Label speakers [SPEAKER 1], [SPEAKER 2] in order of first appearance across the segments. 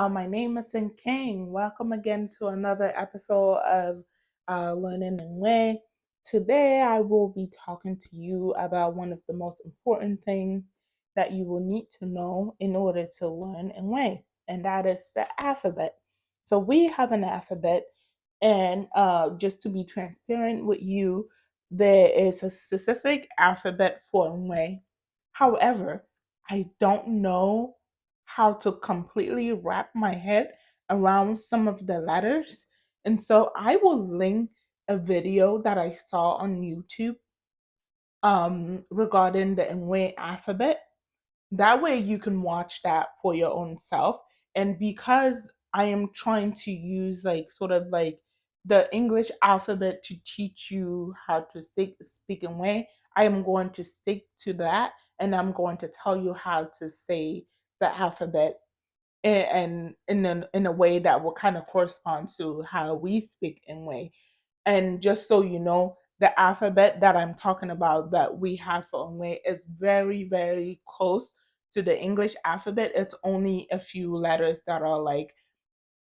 [SPEAKER 1] My name is King. Welcome again to another episode of Learning Nweh. Today, I will be talking to you about one of the most important things that you will need to know in order to learn Nweh, and that is the alphabet. So, we have an alphabet, and just to be transparent with you, there is a specific alphabet for Nweh. However, I don't know how to completely wrap my head around some of the letters. And so I will link a video that I saw on YouTube regarding the Nweh alphabet. That way you can watch that for your own self. And because I am trying to use like sort of like the English alphabet to teach you how to speak Nweh, I am going to stick to that and I'm going to tell you how to say the alphabet and in a way that will kind of correspond to how we speak in way. And just so you know, the alphabet that I'm talking about that we have for Onwe is very, very close to the English alphabet. It's only a few letters that are like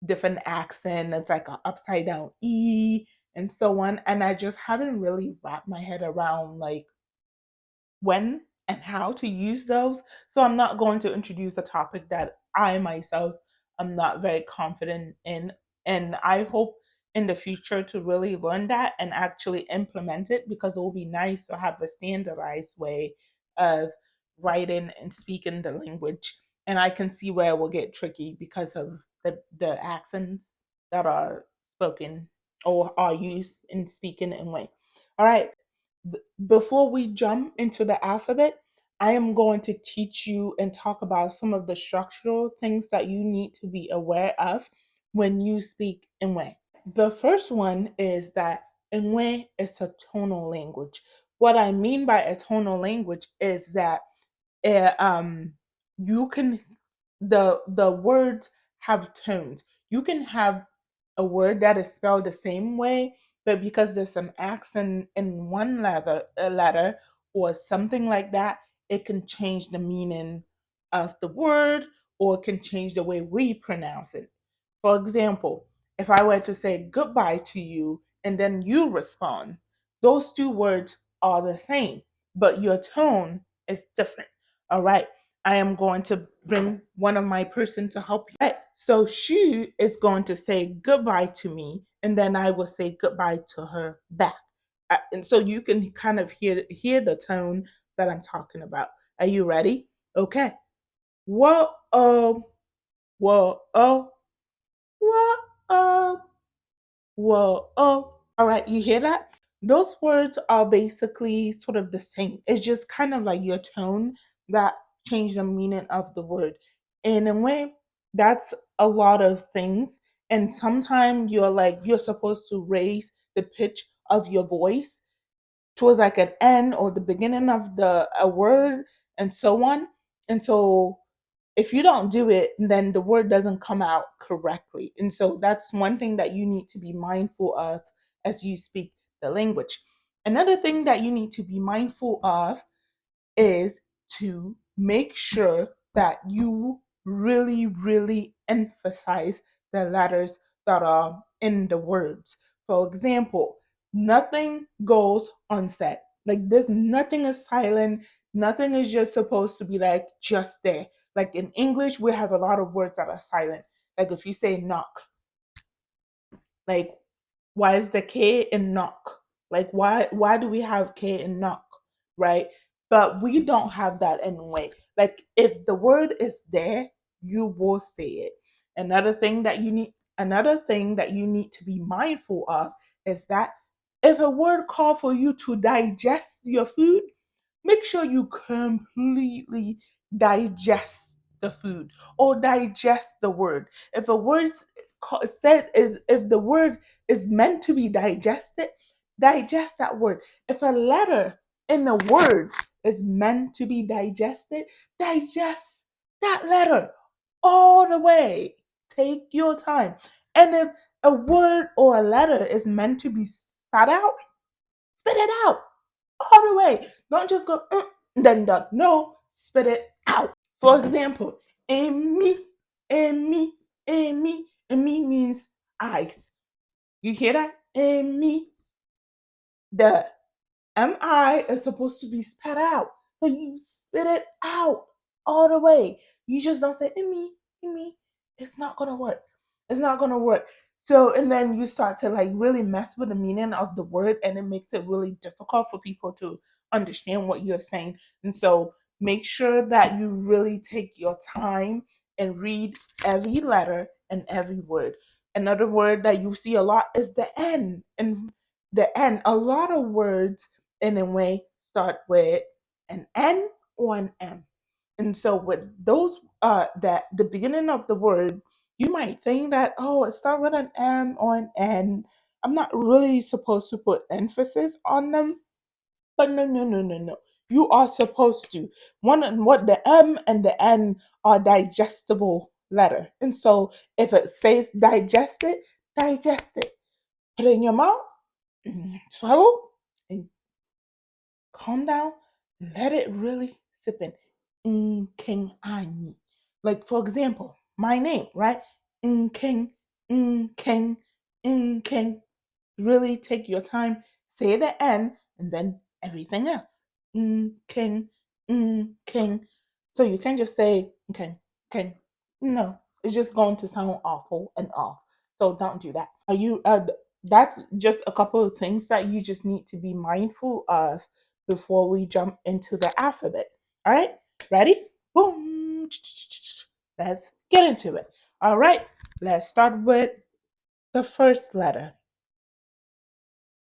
[SPEAKER 1] different accent. It's like an upside down E and so on. And I just haven't really wrapped my head around like when and how to use those. So I'm not going to introduce a topic that I myself am not very confident in. And I hope in the future to really learn that and actually implement it because it will be nice to have a standardized way of writing and speaking the language. And I can see where it will get tricky because of the accents that are spoken or are used in speaking in way. All right, before we jump into the alphabet, I am going to teach you and talk about some of the structural things that you need to be aware of when you speak Nwe. The first one is that Nwe is a tonal language. What I mean by a tonal language is that uh, um, you can the words have tones. You can have a word that is spelled the same way, but because there's some accent in one letter or something like that, it can change the meaning of the word or it can change the way we pronounce it. For example, if I were to say goodbye to you and then you respond, those two words are the same, but your tone is different. All right. I am going to bring one of my person to help you. Right. So she is going to say goodbye to me, and then I will say goodbye to her back. And so you can kind of hear the tone that I'm talking about. Are you ready? Okay. Whoa, oh, whoa, oh, whoa, oh, whoa, oh. All right, you hear that? Those words are basically sort of the same. It's just kind of like your tone that change the meaning of the word. In a way, that's a lot of things. And sometimes you're supposed to raise the pitch of your voice towards like an end or the beginning of the a word and so on. And so if you don't do it, then the word doesn't come out correctly. And so that's one thing that you need to be mindful of as you speak the language. Another thing that you need to be mindful of is to make sure that you really, really emphasize the letters that are in the words. For example, nothing goes unsaid. Like this, nothing is silent. Nothing is just supposed to be like just there. Like in English, we have a lot of words that are silent. Like if you say knock, like why is the K in knock? Like why do we have K in knock? Right? But we don't have that anyway. Like if the word is there, you will say it. Another thing that you need to be mindful of is that if a word call for you to digest your food, make sure you completely digest the food or digest the word. If a word said is if the word is meant to be digested, digest that word. If a letter in a word is meant to be digested, digest that letter all the way. Take your time. And if a word or a letter is meant to be spat out, spit it out all the way. Don't just go, then done. No, spit it out. For example, Amy, Amy. Emi. Emi means eyes. You hear that? Emi. The MI is supposed to be spat out. So you spit it out all the way. You just don't say, me. It's not gonna work. It's not gonna work. So and then you start to like really mess with the meaning of the word and it makes it really difficult for people to understand what you're saying. And so make sure that you really take your time and read every letter and every word. Another word that you see a lot is the N. And the N, a lot of words in a way start with an N or an M. And so with those that the beginning of the word, you might think that, oh, it starts with an M or an N. I'm not really supposed to put emphasis on them, but no. You are supposed to. One and what the M and the N are digestible letter. And so if it says digest it. Put it in your mouth, swallow, and calm down, let it really sip in. Nkeng. Like for example, my name, right? Nkeng, Nkeng, Nkeng. Really take your time, say the N, and then everything else. Nkeng, Nkeng. So you can just say Nkeng, Nkeng. No, it's just going to sound awful and off. So don't do that. Are you? That's just a couple of things that you just need to be mindful of before we jump into the alphabet. All right, ready? Boom. Let's get into it. All right, let's start with the first letter.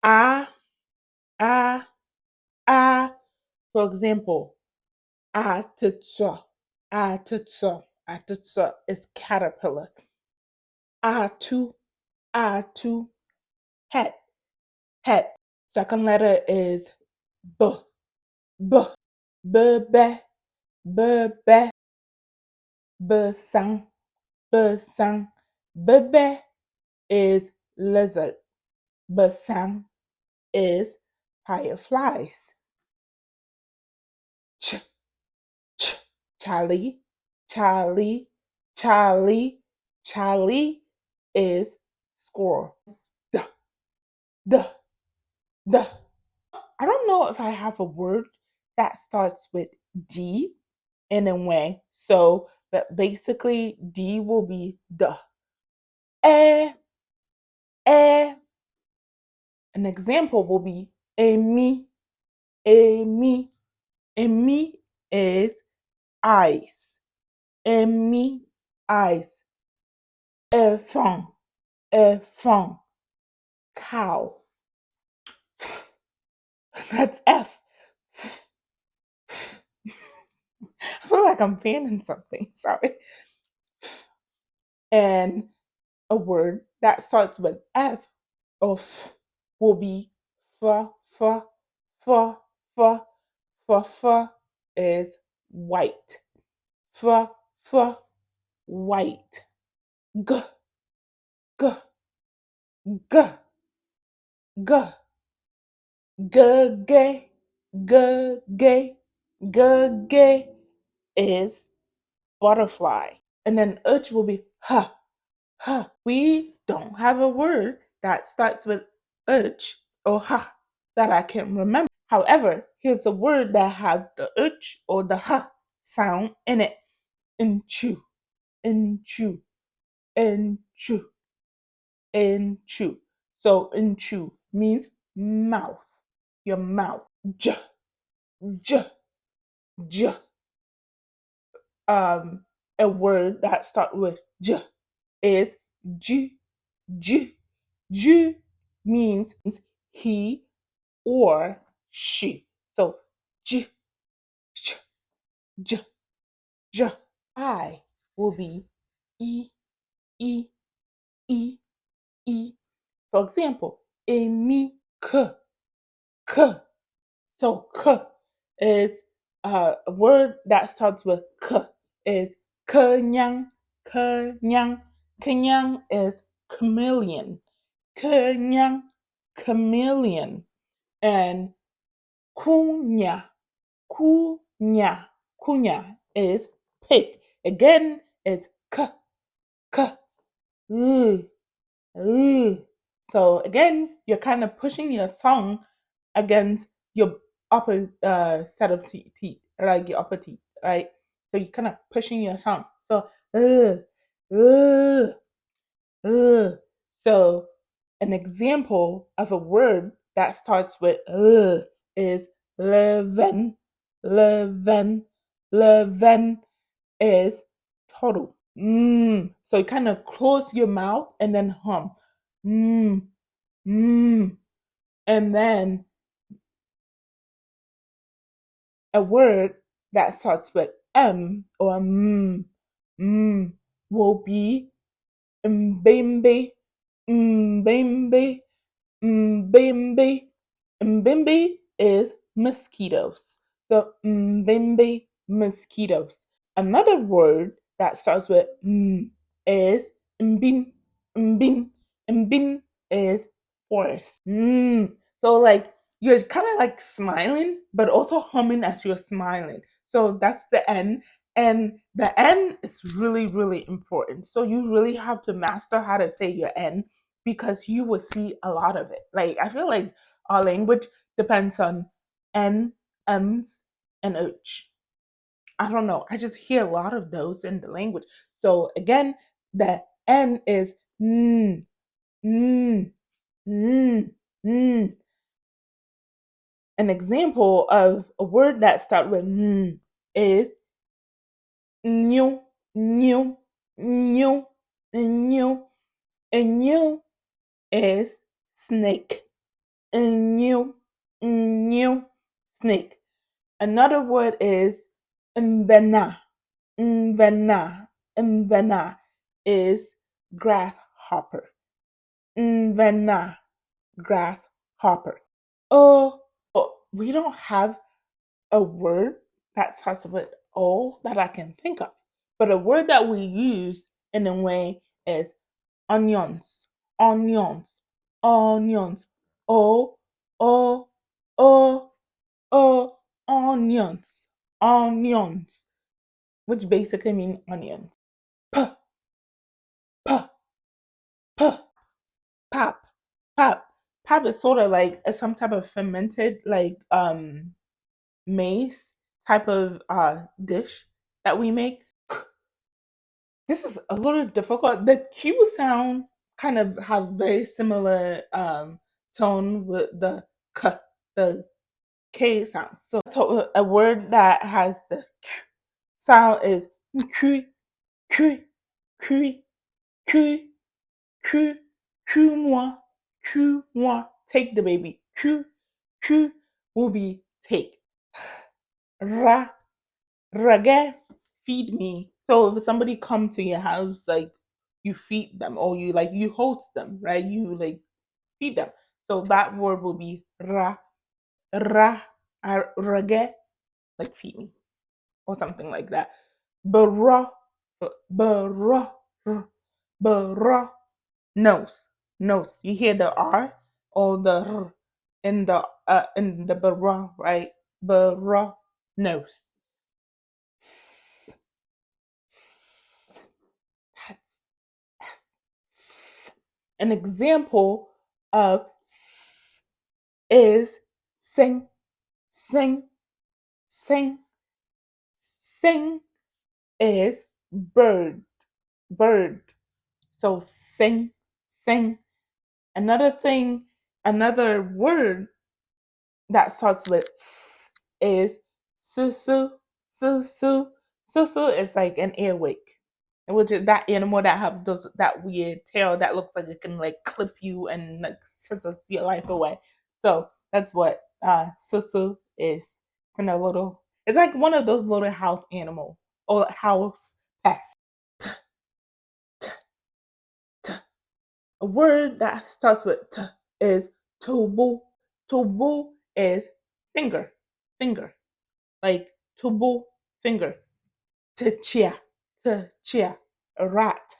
[SPEAKER 1] A, A, A. For example, atutso, atutso is caterpillar. Atu, atu, het, het. Second letter is B, B, B, be, B, be, B, sang, B, sang. Bebe is lizard. Basang is fireflies. Ch, ch. Charlie, Charlie, Charlie, Charlie is squirrel. Duh, duh, duh. I don't know if I have a word that starts with D in a way. So, but basically, D will be duh. Eh, eh. An example will be a me, a me. A me is ice. A me, ice. A fun, a fun. Cow. That's F. I feel like I'm fanning something. Sorry. And a word that starts with F or F will be f, f, f, f. F is white. F, f, white. G, g, g, g. G, g, g, g, g, g is butterfly. And then H will be ha, ha. We don't have a word that starts with H or ha that I can remember. However, here's a word that has the H or the ha sound in it. Inchu, inchu, inchu, inchu. So inchu means mouth, your mouth. J, j, j. Um, a word that starts with j is J, J. J means he or she. So J, J, J, J. I will be E, E, E, E. For example, Emi, K, K. So K is a word that starts with K is kenyang, kenyang. Kenyang is chameleon. Kenyang, chameleon. And kunya, kunya, kunya is pig. Again, it's k, k. uh, uh. So again, you're kind of pushing your tongue against your upper set of teeth, like your upper teeth, right? So you're kind of pushing your tongue. So, uh, uh. So an example of a word that starts with is leven, leven, leven is total. So you kind of close your mouth and then hum. Mm, mm. And then a word that starts with or will be mbembe, mbembe, mbembe. Mbembe is mosquitoes. So mbembe, mosquitoes. Another word that starts with is mbin, mbin, mbin is forest. So like you're kind of like smiling, but also humming as you're smiling. So that's the N. And the N is really, really important. So you really have to master how to say your N because you will see a lot of it. Like I feel like our language depends on N, M's, and H. I don't know. I just hear a lot of those in the language. So again, the N is mm, mm, mm, mm. An example of a word that starts with is new, new, new, new. And new is snake. And new, snake. Another word is mvena. Mvena. Mvena is grasshopper. Mvena, grasshopper. Oh, we don't have a word that starts with O that I can think of. But a word that we use in a way is onions, onions, onions. O, O, O, O, onions, onions, which basically mean onions. P, p, p, pop, pop. Pop is sort of like some type of fermented like maize type of dish that we make. This is a little difficult. The Q sound kind of has very similar tone with the k, the K sound. So a word that has the K sound is Q, Q, Q, Q, Q, Q moi, Q moi. Take the baby. Q, Q will be take. Ra, Rage, feed me. So if somebody come to your house, like you feed them or you host them, right? You like feed them. So that word will be ra, rage, like feed me or something like that. Bra, bra, bra, nose, nose. You hear the R or the R in the bra, right? Bra, nose. An example of is sing, sing, sing, sing is bird, bird. So sing, sing. Another thing, another word that starts with is susu, susu. Susu is like an earwig, which is that animal that have those that weird tail that looks like it can like clip you and like scissors your life away. So that's what susu is. Kind of little. It's like one of those little house animal or house pets. T, t, t. A word that starts with t is tubu. Tubu is finger, finger, like tubu, finger. Tchia, tchia, a rat.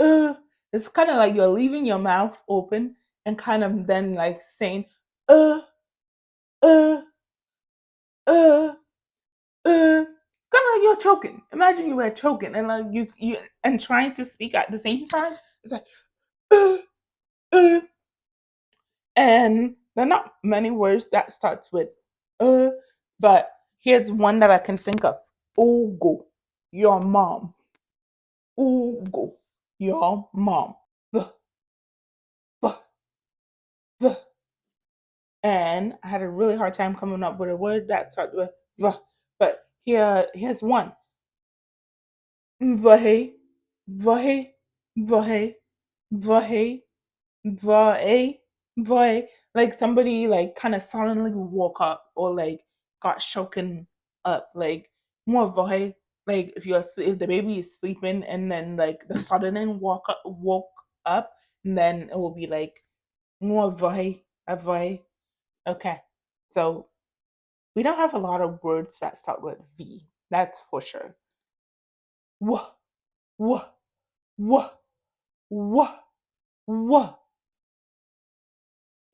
[SPEAKER 1] It's kind of like you're leaving your mouth open and kind of then like saying, uh, uh, uh, kind of like you're choking. Imagine you were choking and like you and trying to speak at the same time. It's like uh, uh, and there are not many words that starts with uh, but here's one that I can think of. Ugo, your mom. Ugo, your mom. V, v, v. And I had a really hard time coming up with a word that starts with v. But here's one. Vahe, vahe, vahe, vahe, vahe, vahe. Like somebody like kind of suddenly woke up or like got shaken up. Like more vahe. Like if the baby is sleeping and then like the sudden woke up, and then it will be like more vahe, a vahe. Okay, so we don't have a lot of words that start with V. That's for sure. W, w, w, w, w.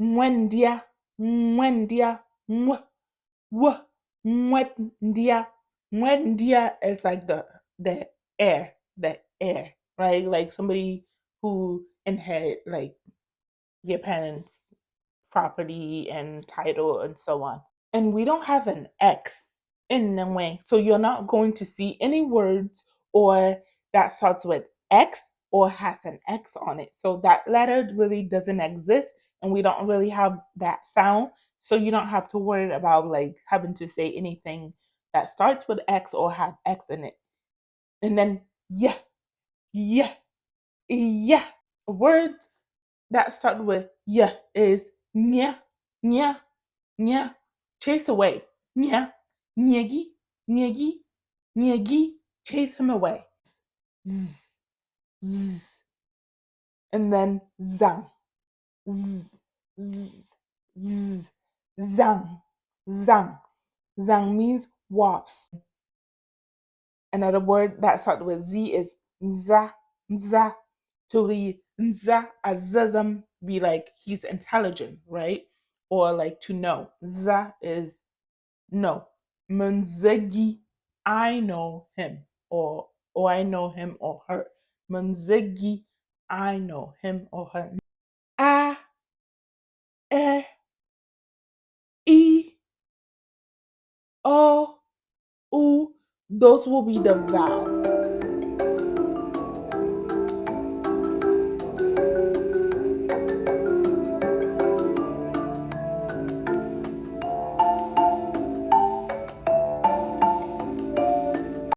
[SPEAKER 1] Mwendia, mwendia, mw, w, mwendia. Mwendia is like the air, right? Like somebody who inherit like your parents' property and title and so on. And we don't have an X in the way. So you're not going to see any words or that starts with X or has an X on it. So that letter really doesn't exist and we don't really have that sound. So you don't have to worry about like having to say anything that starts with X or have X in it. And then yeah, yeah, yeah. Words that start with yeah is nya, nya, nya, chase away. Nya, nyegi, nyegi, nyegi, chase him away. Zzz, zzz. And then zang, zzz, zzz, zzz, zang, zang. Zang means wasp. Another word that starts with Z is nza, nza. To the nza, azazam, be like he's intelligent, right? Or like to know. Za is no. Munzegi, I know him, or I know him or her. Munzegi, I know him or her. A, E, I, O, U. Those will be the vowels.